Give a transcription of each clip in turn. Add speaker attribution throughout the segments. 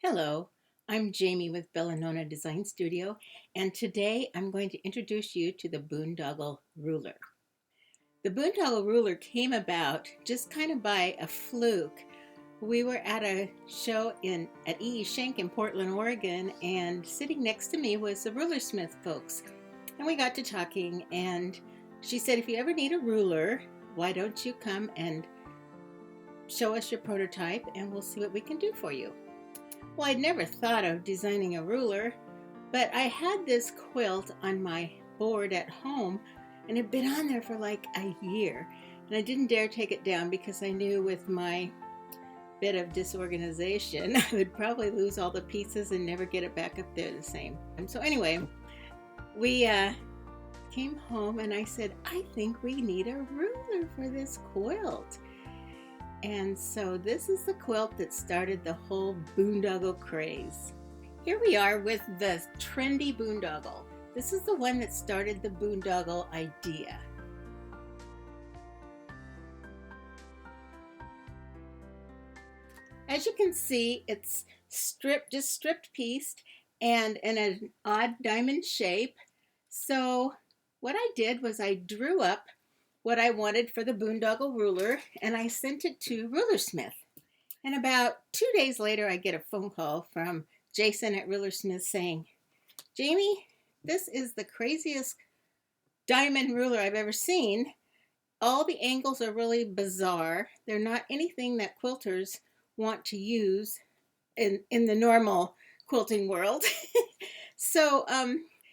Speaker 1: Hello, I'm Jamie with Nonna Design Studio, and today I'm going to introduce you to the Boondoggle Ruler. The Boondoggle Ruler came about just kind of by a fluke. We were at a show at E.E. Schenck in Portland, Oregon, and sitting next to me was the Rulersmith folks. And we got to talking, and she said, if you ever need a ruler, why don't you come and show us your prototype and we'll see what we can do for you. Well, I'd never thought of designing a ruler, but I had this quilt on my board at home and it had been on there for like a year. And I didn't dare take it down because I knew with my bit of disorganization, I would probably lose all the pieces and never get it back up there the same. And so anyway, we came home and I said, I think we need a ruler for this quilt. And so this is the quilt that started the whole boondoggle craze. Here we are with the Trendy boondoggle. This is the one that started the boondoggle idea. As you can see, it's just stripped pieced and in an odd diamond shape. So what I did was I drew up what I wanted for the Boondoggle Ruler, and I sent it to Rulersmith. And about 2 days later, I get a phone call from Jason at Rulersmith saying, Jamie, this is the craziest diamond ruler I've ever seen. All the angles are really bizarre. They're not anything that quilters want to use in the normal quilting world. So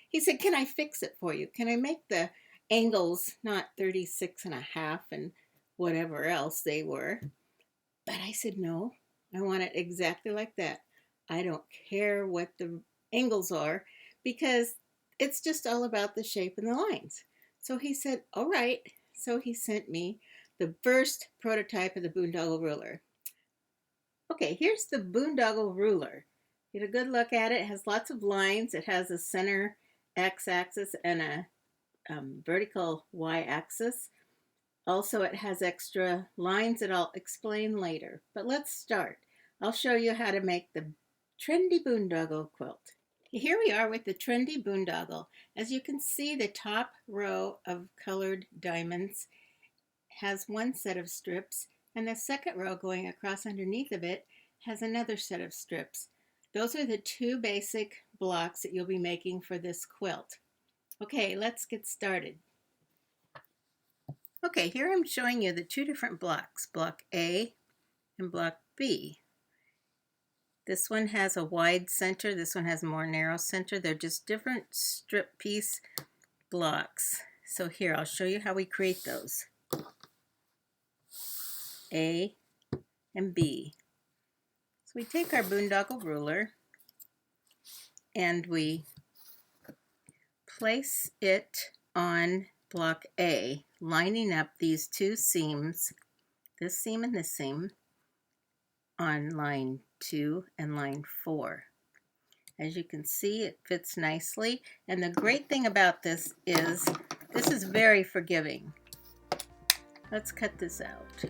Speaker 1: he said, can I fix it for you? Can I make the angles not 36.5 and whatever else they were? But I said, no, I want it exactly like that. I don't care what the angles are because it's just all about the shape and the lines. So he said, all right. So he sent me the first prototype of the Boondoggle Ruler. Okay, here's the Boondoggle Ruler. Get a good look at it. It has lots of lines. It has a center x-axis and a vertical y-axis. Also, it has extra lines that I'll explain later. But let's start. I'll show you how to make the Trendy Boondoggle quilt. Here we are with the Trendy Boondoggle. As you can see, the top row of colored diamonds has one set of strips, and the second row going across underneath of it has another set of strips. Those are the two basic blocks that you'll be making for this quilt. Okay, let's get started. Okay, here I'm showing you the two different blocks, block A and block B. This one has a wide center, this one has a more narrow center. They're just different strip piece blocks. So here, I'll show you how we create those. A and B. So we take our Boondoggle ruler and we place it on block A, lining up these two seams, this seam and this seam, on line 2 and line 4. As you can see, it fits nicely, and the great thing about this is very forgiving. Let's cut this out.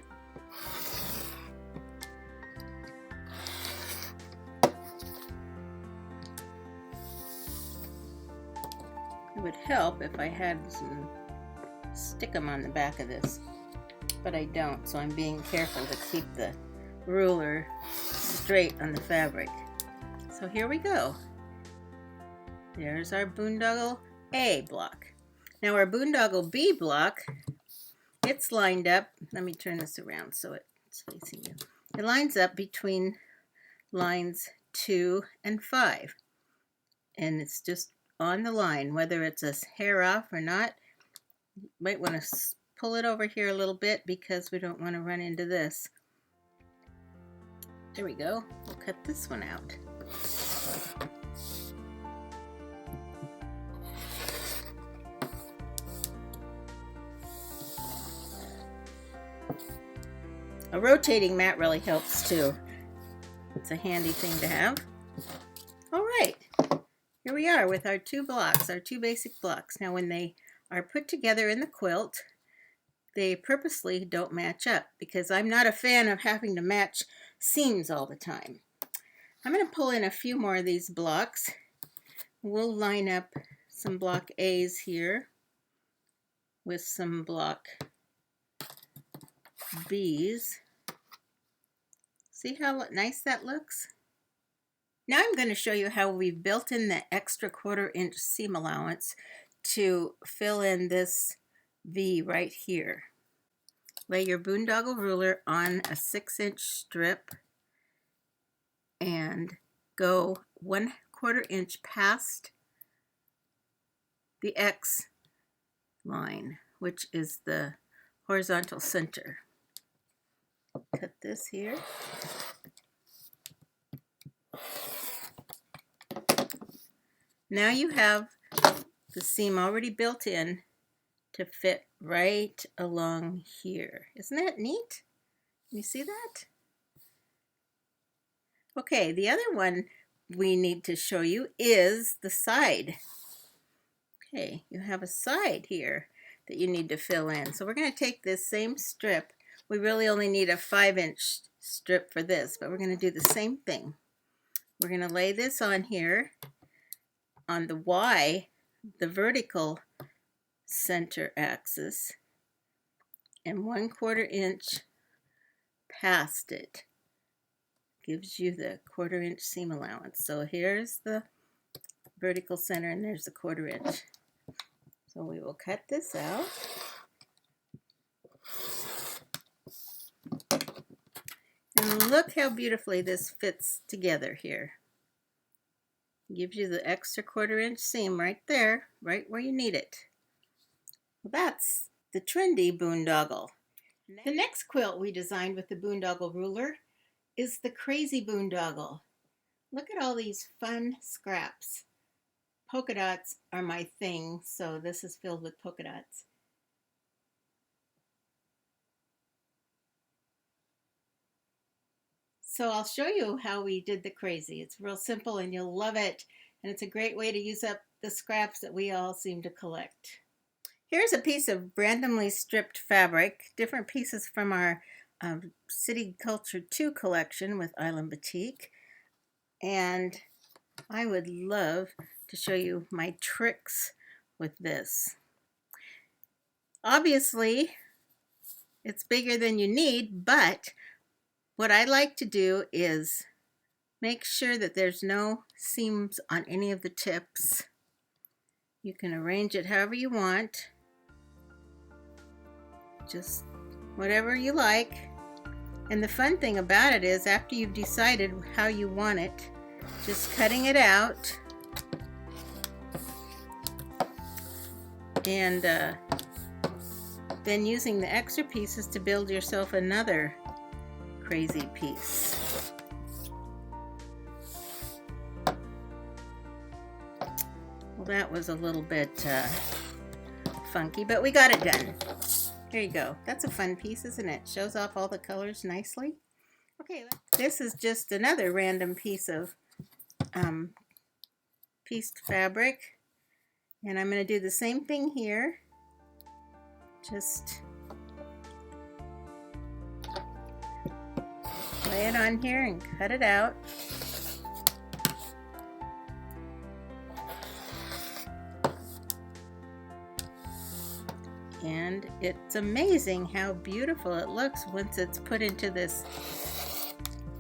Speaker 1: It would help if I had some stickum on the back of this, but I don't, so I'm being careful to keep the ruler straight on the fabric. So here we go. There's our Boondoggle A block. Now our Boondoggle B block, it's lined up. Let me turn this around so it's facing you. It lines up between lines 2 and 5, and it's just on the line, whether it's a hair off or not. You might want to pull it over here a little bit because we don't want to run into this. There we go. We'll cut this one out. A rotating mat really helps too. It's a handy thing to have. All right. Here we are with our two blocks, our two basic blocks. Now when they are put together in the quilt, they purposely don't match up because I'm not a fan of having to match seams all the time. I'm going to pull in a few more of these blocks. We'll line up some block A's here with some block B's. See how nice that looks? Now I'm going to show you how we've built in the extra 1/4 inch seam allowance to fill in this V right here. Lay your Boondoggle ruler on a 6-inch strip and go 1/4 inch past the X line, which is the horizontal center. Cut this here. Now you have the seam already built in to fit right along here. Isn't that neat? Can you see that? Okay, the other one we need to show you is the side. Okay, you have a side here that you need to fill in. So we're going to take this same strip. We really only need a 5-inch strip for this, but we're going to do the same thing. We're going to lay this on here on the Y, the vertical center axis, and 1/4 inch past it gives you the 1/4 inch seam allowance. So here's the vertical center and there's the 1/4 inch. So we will cut this out. And look how beautifully this fits together here. Gives you the extra 1/4 inch seam right there, right where you need it. Well, that's the Trendy boondoggle. The next quilt we designed with the Boondoggle ruler is the Crazy Boondoggle. Look at all these fun scraps. Polka dots are my thing, so this is filled with polka dots. So I'll show you how we did the crazy. It's real simple and you'll love it. And it's a great way to use up the scraps that we all seem to collect. Here's a piece of randomly stripped fabric, different pieces from our City Culture 2 collection with Island Batik. And I would love to show you my tricks with this. Obviously, it's bigger than you need, but what I like to do is make sure that there's no seams on any of the tips. You can arrange it however you want, just whatever you like. And the fun thing about it is after you've decided how you want it, just cutting it out and then using the extra pieces to build yourself another crazy piece. Well, that was a little bit funky, but we got it done. There you go. That's a fun piece, isn't it? Shows off all the colors nicely. Okay, this is just another random piece of pieced fabric, and I'm going to do the same thing here. Just lay it on here and cut it out. And it's amazing how beautiful it looks once it's put into this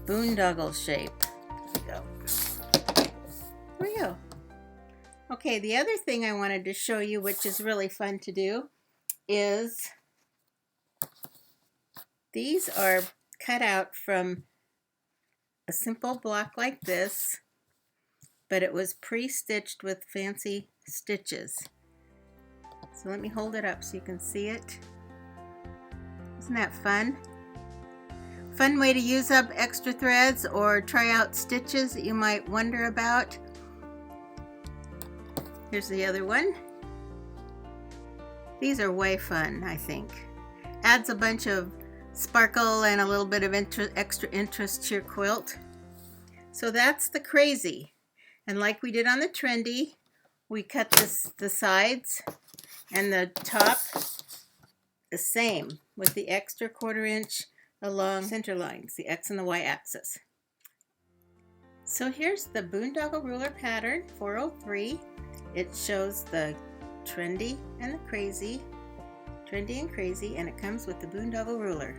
Speaker 1: boondoggle shape. There we go. Okay, the other thing I wanted to show you, which is really fun to do, is these are cut out from a simple block like this, but it was pre-stitched with fancy stitches. So let me hold it up so you can see it. Isn't that fun? Fun way to use up extra threads or try out stitches that you might wonder about. Here's the other one. These are way fun, I think. Adds a bunch of sparkle and a little bit of extra interest to your quilt. So that's the crazy. And like we did on the Trendy, we cut the sides and the top the same with the extra 1/4 inch along center lines, the X and the Y axis. So here's the Boondoggle Ruler pattern 403. It shows the trendy and the crazy, and it comes with the Boondoggle Ruler.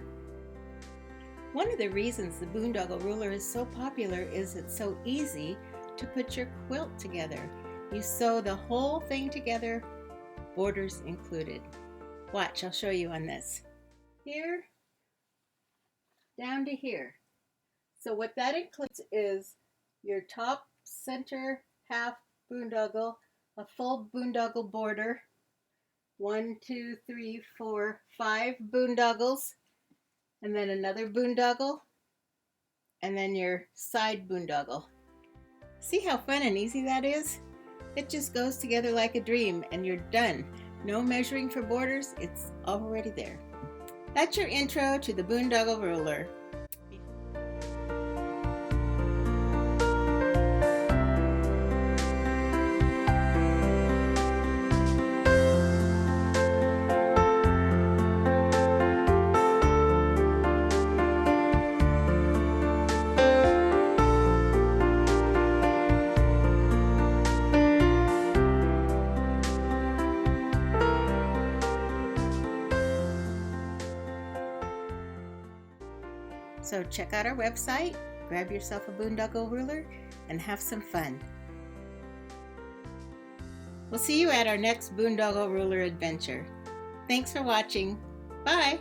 Speaker 1: One of the reasons the Boondoggle Ruler is so popular is it's so easy to put your quilt together. You sew the whole thing together, borders included. Watch, I'll show you on this. Here, down to here. So what that includes is your top center half boondoggle, a full boondoggle border, 1, 2, 3, 4, 5 boondoggles, and then another boondoggle, and then your side boondoggle. See how fun and easy that is? It just goes together like a dream and you're done. No measuring for borders, it's already there. That's your intro to the Boondoggle Ruler. So check out our website, grab yourself a Boondoggle Ruler, and have some fun. We'll see you at our next Boondoggle Ruler adventure. Thanks for watching. Bye!